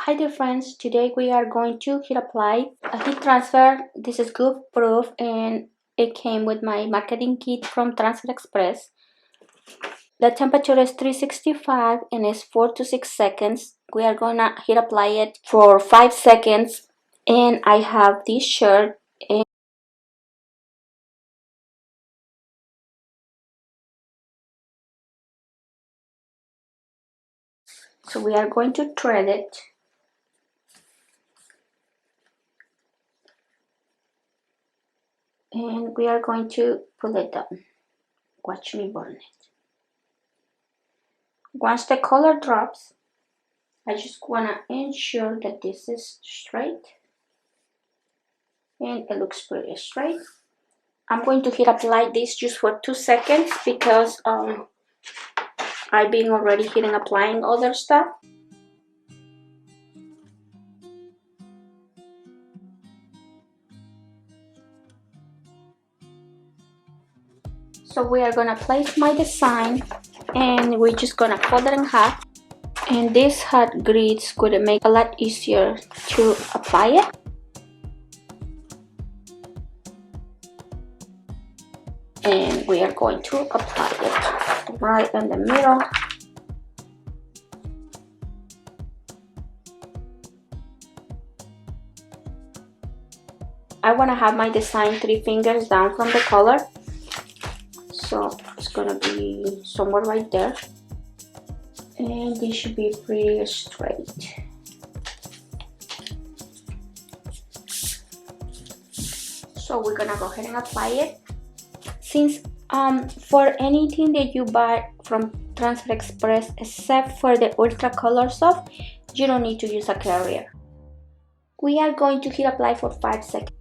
Hi dear friends, today we are going to heat apply a heat transfer. This is Goof proof and it came with my marketing kit from Transfer Express. The temperature is 365 and it's 4 to 6 seconds. We are gonna heat apply it for 5 seconds, and I have this shirt and so we are going to thread it. And we are going to pull it down. Watch me burn it. Once the color drops, I just want to ensure that this is straight. And it looks pretty straight. I'm going to heat apply this just for 2 seconds because I've been already heating applying other stuff. So we are gonna place my design and we're just gonna fold it in half. And this hot grids could make it a lot easier to apply it. And we are going to apply it right in the middle. I want to have my design 3 fingers down from the color, so it's gonna be somewhere right there, and this should be pretty straight. So we're gonna go ahead and apply it. Since for anything that you buy from Transfer Express, except for the ultra color stuff, you don't need to use a carrier. We are going to heat apply for 5 seconds.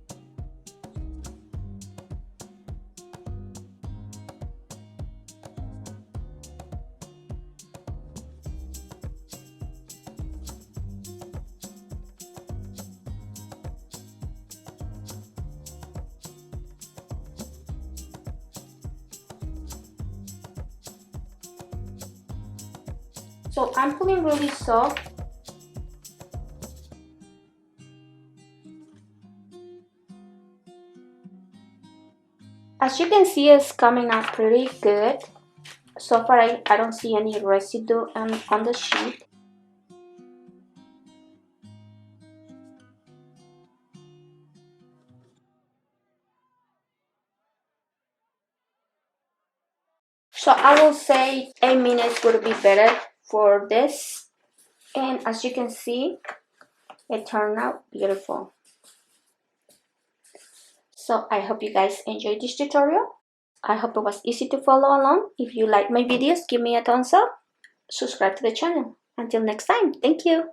So I'm pulling really soft. As you can see, it's coming out pretty good. So far I don't see any residue on the sheet. So I will say 8 minutes would be better for this. And as you can see, it turned out beautiful. So I hope you guys enjoyed this tutorial. I hope it was easy to follow along. If you like my videos, give me a thumbs up. Subscribe to the channel. Until next time, thank you.